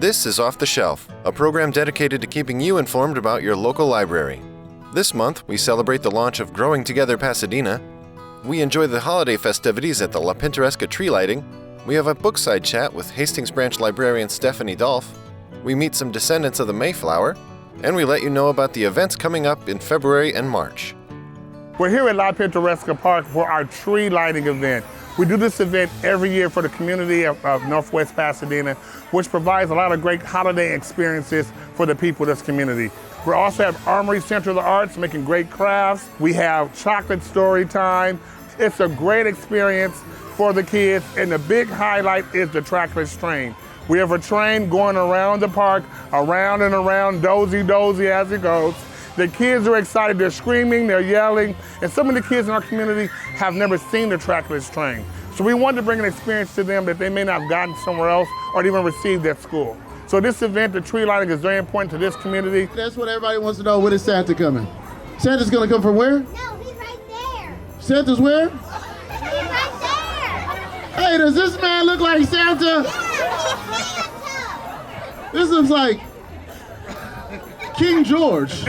This is Off the Shelf, a program dedicated to keeping you informed about your local library. This month, we celebrate the launch of Growing Together Pasadena. We enjoy the holiday festivities at the Pintoresca Tree Lighting. We have a bookside chat with Hastings Branch Librarian Stephanie Dolph. We meet some descendants of the Mayflower. And we let you know about the events coming up in February and March. We're here at La Pintoresca Park for our tree lighting event. We do this event every year for the community of Northwest Pasadena, which provides a lot of great holiday experiences for the people of this community. We also have Armory Center of the Arts making great crafts. We have chocolate story time. It's a great experience for the kids, and the big highlight is the trackless train. We have a train going around the park, around and around, dozy as it goes. The kids are excited, they're screaming, they're yelling, and some of the kids in our community have never seen the trackless train. So we wanted to bring an experience to them that they may not have gotten somewhere else or even received at school. So this event, the tree lighting, is very important to this community. That's what everybody wants to know. When is Santa coming? Santa's gonna come from where? No, he's right there. Santa's where? He's right there. Hey, does this man look like Santa? This looks like King George.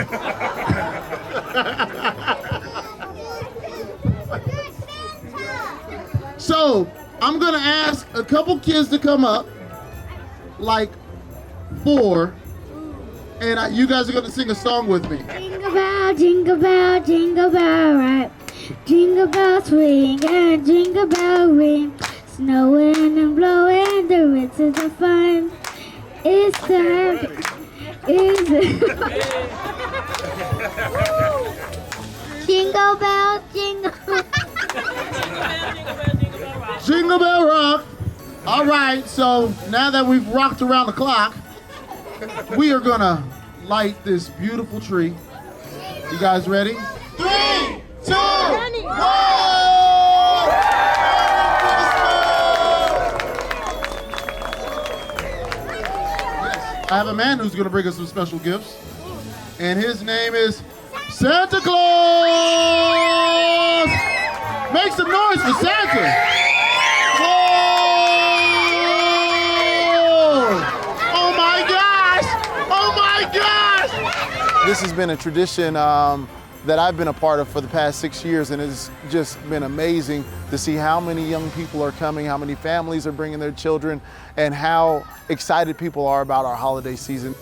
So, I'm gonna ask a couple kids to come up, like 4, and you guys are gonna sing a song with me. Jingle bell, jingle bell rock. Jingle bell swing and jingle bell ring. Snowing and blowing, the rinses are fun. It's time. Jingle bell, jingle. Jingle bell rock. All right, so now that we've rocked around the clock, we are gonna light this beautiful tree. You guys ready? 3, 2, 1! I have a man who's going to bring us some special gifts, and his name is Santa Claus! Make some noise for Santa! Whoa! Oh my gosh! Oh my gosh! This has been a tradition that I've been a part of for the past 6 years, and it's just been amazing to see how many young people are coming, how many families are bringing their children, and how excited people are about our holiday season.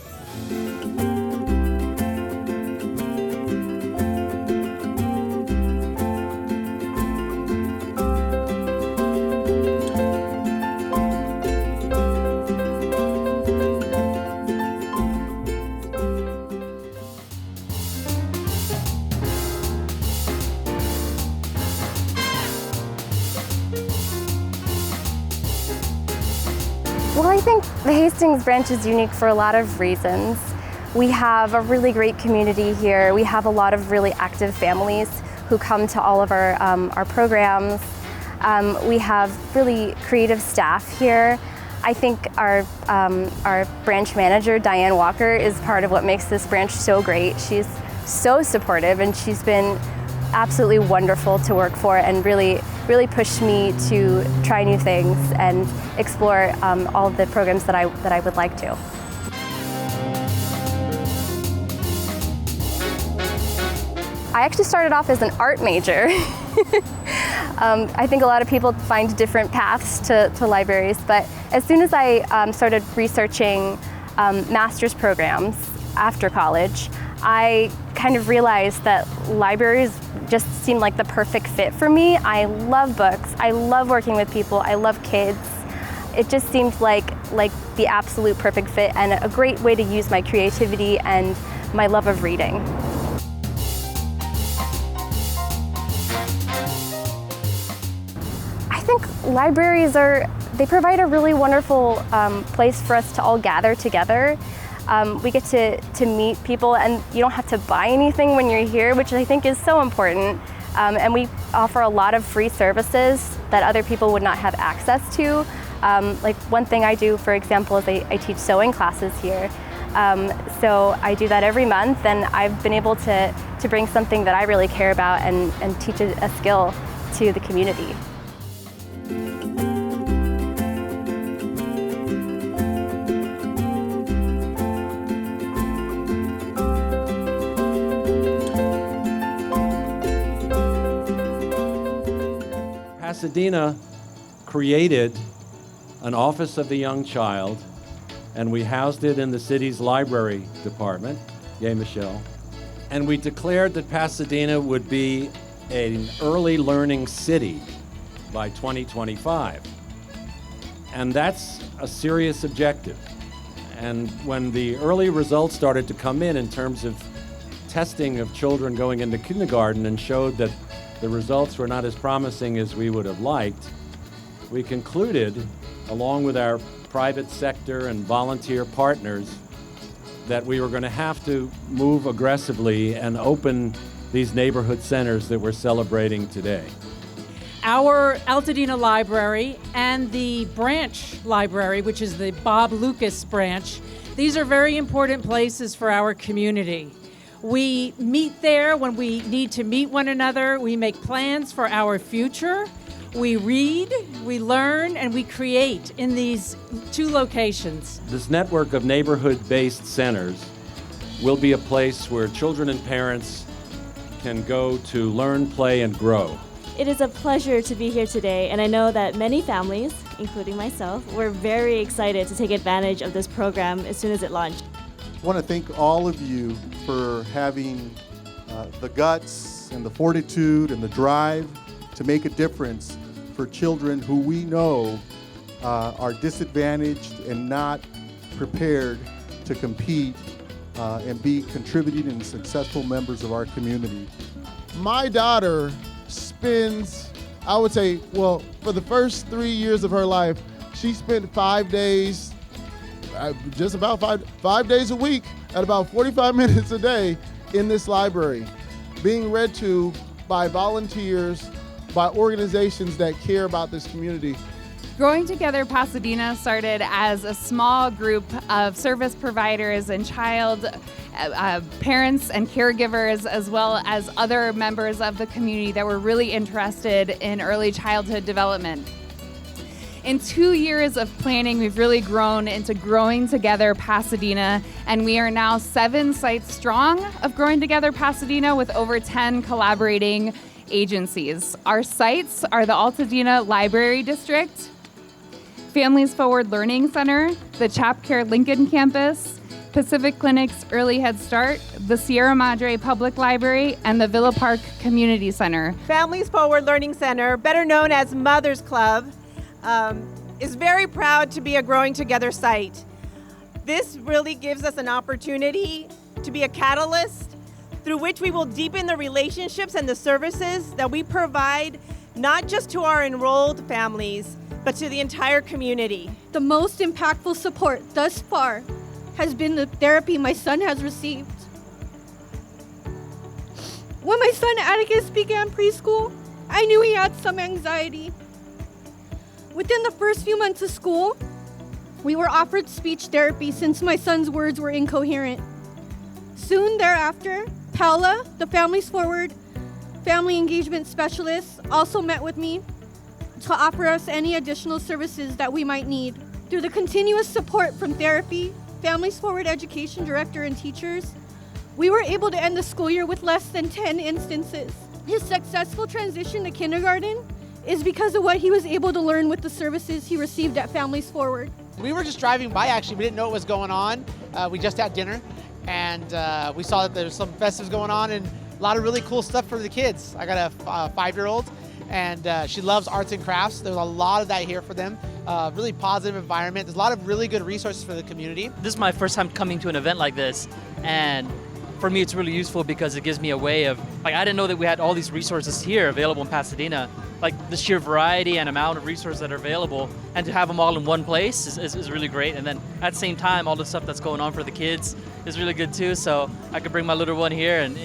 Well, I think the Hastings Branch is unique for a lot of reasons. We have a really great community here. We have a lot of really active families who come to all of our programs. We have really creative staff here. I think our branch manager, Diane Walker, is part of what makes this branch so great. She's so supportive, and she's been absolutely wonderful to work for, and really pushed me to try new things and explore all of the programs that I would like to. I actually started off as an art major. I think a lot of people find different paths to libraries, but as soon as I started researching master's programs after college, I kind of realized that libraries just seemed like the perfect fit for me. I love books, I love working with people, I love kids. It just seemed like the absolute perfect fit and a great way to use my creativity and my love of reading. I think libraries they provide a really wonderful place for us to all gather together. We get to meet people, and you don't have to buy anything when you're here, which I think is so important. And we offer a lot of free services that other people would not have access to. Like one thing I do, for example, is I teach sewing classes here. So I do that every month, and I've been able to bring something that I really care about and teach a skill to the community. Pasadena created an Office of the Young Child, and we housed it in the city's library department. Yay, Michelle. And we declared that Pasadena would be an early learning city by 2025. And that's a serious objective. And when the early results started to come in terms of testing of children going into kindergarten and showed that the results were not as promising as we would have liked, we concluded, along with our private sector and volunteer partners, that we were going to have to move aggressively and open these neighborhood centers that we're celebrating today. Our Altadena Library and the Branch Library, which is the Bob Lucas branch, these are very important places for our community. We meet there when we need to meet one another. We make plans for our future. We read, we learn, and we create in these two locations. This network of neighborhood-based centers will be a place where children and parents can go to learn, play, and grow. It is a pleasure to be here today, and I know that many families, including myself, were very excited to take advantage of this program as soon as it launched. I want to thank all of you for having the guts and the fortitude and the drive to make a difference for children who we know are disadvantaged and not prepared to compete and be contributing and successful members of our community. My daughter spends, I would say, well, for the first 3 years of her life, she spent 5 days, just about five days a week at about 45 minutes a day in this library, being read to by volunteers, by organizations that care about this community. Growing Together Pasadena started as a small group of service providers and child parents and caregivers, as well as other members of the community that were really interested in early childhood development. In 2 years of planning, we've really grown into Growing Together Pasadena, and we are now 7 sites strong of Growing Together Pasadena with over 10 collaborating agencies. Our sites are the Altadena Library District, Families Forward Learning Center, the Chapcare Lincoln Campus, Pacific Clinic's Early Head Start, the Sierra Madre Public Library, and the Villa Park Community Center. Families Forward Learning Center, better known as Mother's Club, is very proud to be a Growing Together site. This really gives us an opportunity to be a catalyst through which we will deepen the relationships and the services that we provide, not just to our enrolled families, but to the entire community. The most impactful support thus far has been the therapy my son has received. When my son Atticus began preschool, I knew he had some anxiety. Within the first few months of school, we were offered speech therapy since my son's words were incoherent. Soon thereafter, Paula, the Families Forward Family Engagement Specialist, also met with me to offer us any additional services that we might need. Through the continuous support from therapy, Families Forward Education Director, and teachers, we were able to end the school year with less than 10 instances. His successful transition to kindergarten is because of what he was able to learn with the services he received at Families Forward. We were just driving by, actually. We didn't know what was going on. We just had dinner, and we saw that there's some festivities going on and a lot of really cool stuff for the kids. I got a 5-year-old, and she loves arts and crafts. There's a lot of that here for them. Really positive environment. There's a lot of really good resources for the community. This is my first time coming to an event like this, and for me it's really useful because it gives me a way of, I didn't know that we had all these resources here available in Pasadena, the sheer variety and amount of resources that are available, and to have them all in one place is really great. And then at the same time, all the stuff that's going on for the kids is really good too, so I could bring my little one here and,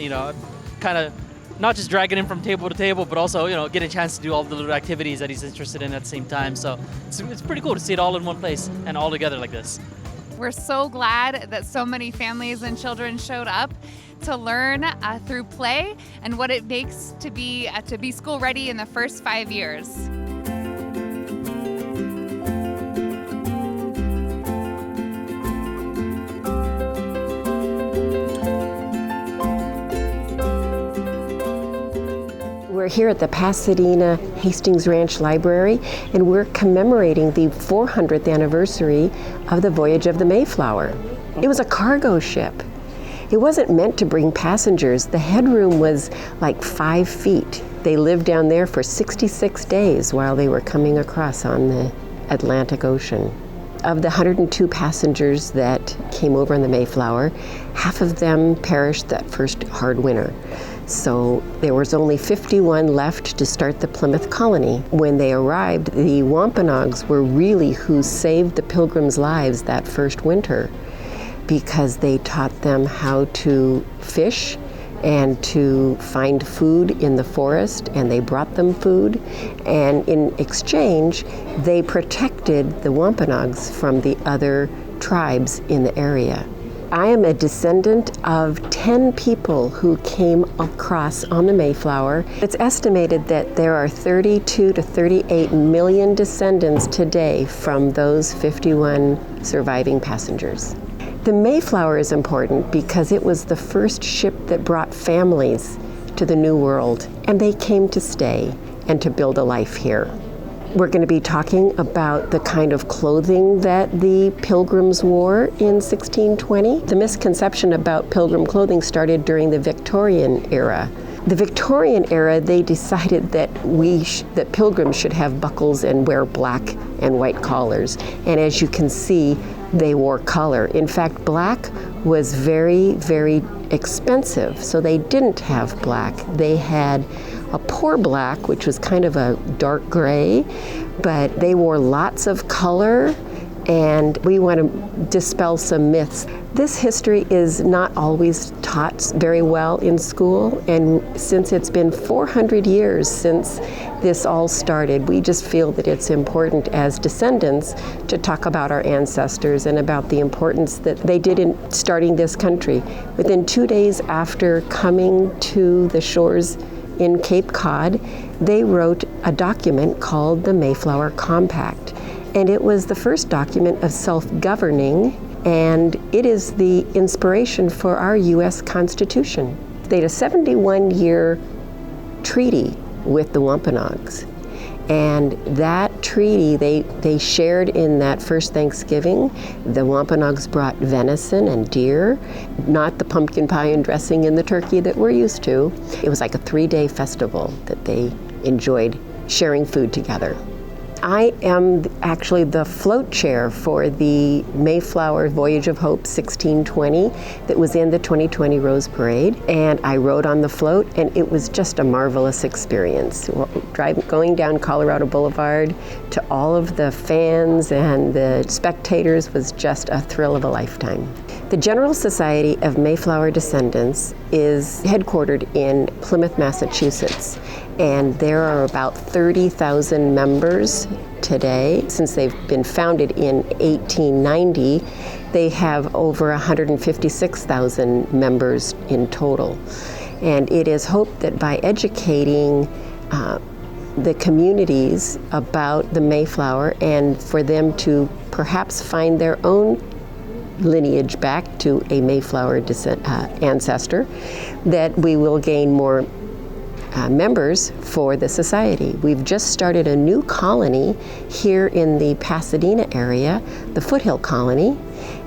kind of not just dragging him from table to table, but also, get a chance to do all the little activities that he's interested in at the same time. So it's pretty cool to see it all in one place and all together like this. We're so glad that so many families and children showed up to learn through play and what it makes to be school ready in the first 5 years. We're here at the Pasadena Hastings Branch Library, and we're commemorating the 400th anniversary of the voyage of the Mayflower. It was a cargo ship. It wasn't meant to bring passengers. The headroom was like 5 feet. They lived down there for 66 days while they were coming across on the Atlantic Ocean. Of the 102 passengers that came over on the Mayflower, half of them perished that first hard winter. So there was only 51 left to start the Plymouth colony. When they arrived, the Wampanoags were really who saved the Pilgrims' lives that first winter, because they taught them how to fish and to find food in the forest, and they brought them food, and in exchange they protected the Wampanoags from the other tribes in the area. I am a descendant of 10 people who came across on the Mayflower. It's estimated that there are 32 to 38 million descendants today from those 51 surviving passengers. The Mayflower is important because it was the first ship that brought families to the New World, and they came to stay and to build a life here. We're going to be talking about the kind of clothing that the Pilgrims wore in 1620. The misconception about Pilgrim clothing started during the Victorian era. The Victorian era, they decided that that Pilgrims should have buckles and wear black and white collars. And as you can see, they wore color. In fact, black was very, very expensive, so they didn't have black. They had a poor black, which was kind of a dark gray, but they wore lots of color, and we want to dispel some myths. This history is not always taught very well in school, and since it's been 400 years since this all started, we just feel that it's important as descendants to talk about our ancestors and about the importance that they did in starting this country. Within 2 days after coming to the shores in Cape Cod, they wrote a document called the Mayflower Compact. And it was the first document of self-governing, and it is the inspiration for our U.S. Constitution. They had a 71-year treaty with the Wampanoags. And that treaty, they shared in that first Thanksgiving. The Wampanoags brought venison and deer, not the pumpkin pie and dressing and the turkey that we're used to. It was like a 3-day festival that they enjoyed sharing food together. I am actually the float chair for the Mayflower Voyage of Hope 1620 that was in the 2020 Rose Parade, and I rode on the float, and it was just a marvelous experience. Going down Colorado Boulevard to all of the fans and the spectators was just a thrill of a lifetime. The General Society of Mayflower Descendants is headquartered in Plymouth, Massachusetts, and there are about 30,000 members today. Since they've been founded in 1890, they have over 156,000 members in total. And it is hoped that by educating the communities about the Mayflower, and for them to perhaps find their own lineage back to a Mayflower ancestor, that we will gain more members for the society. We've just started a new colony here in the Pasadena area, the Foothill Colony,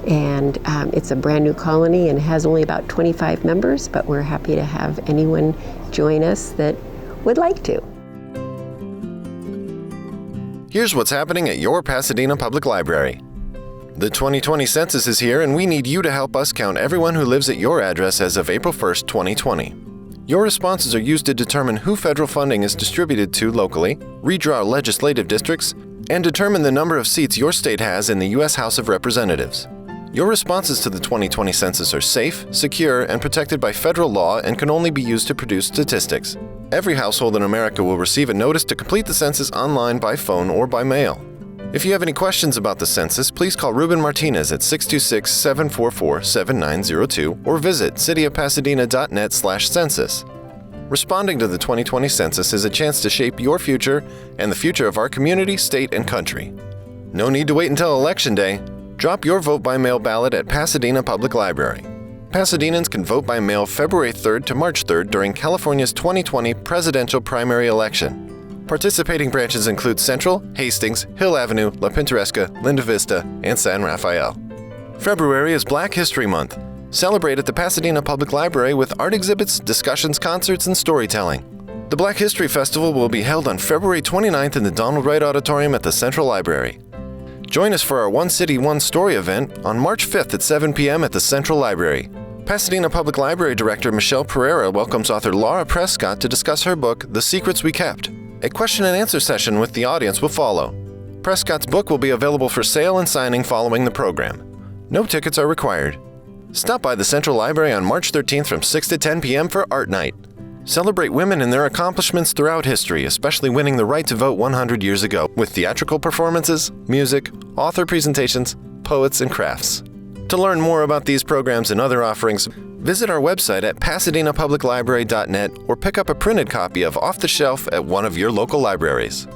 and it's a brand new colony and has only about 25 members, but we're happy to have anyone join us that would like to. Here's what's happening at your Pasadena Public Library. The 2020 census is here, and we need you to help us count everyone who lives at your address as of April 1st, 2020. Your responses are used to determine who federal funding is distributed to locally, redraw legislative districts, and determine the number of seats your state has in the U.S. House of Representatives. Your responses to the 2020 census are safe, secure, and protected by federal law and can only be used to produce statistics. Every household in America will receive a notice to complete the census online by phone or by mail. If you have any questions about the census, please call Ruben Martinez at 626-744-7902 or visit cityofpasadena.net/census. Responding to the 2020 census is a chance to shape your future and the future of our community, state, and country. No need to wait until Election Day. Drop your vote by mail ballot at Pasadena Public Library. Pasadenans can vote by mail February 3rd to March 3rd during California's 2020 presidential primary election. Participating branches include Central, Hastings, Hill Avenue, La Pintoresca, Linda Vista, and San Rafael. February is Black History Month. Celebrate at the Pasadena Public Library with art exhibits, discussions, concerts, and storytelling. The Black History Festival will be held on February 29th in the Donald Wright Auditorium at the Central Library. Join us for our One City, One Story event on March 5th at 7 p.m. at the Central Library. Pasadena Public Library Director Michelle Pereira welcomes author Laura Prescott to discuss her book, The Secrets We Kept. A question and answer session with the audience will follow. Prescott's book will be available for sale and signing following the program. No tickets are required. Stop by the Central Library on March 13th from 6 to 10 p.m. for Art Night. Celebrate women and their accomplishments throughout history, especially winning the right to vote 100 years ago, with theatrical performances, music, author presentations, poets, and crafts. To learn more about these programs and other offerings, visit our website at pasadenapubliclibrary.net or pick up a printed copy of Off the Shelf at one of your local libraries.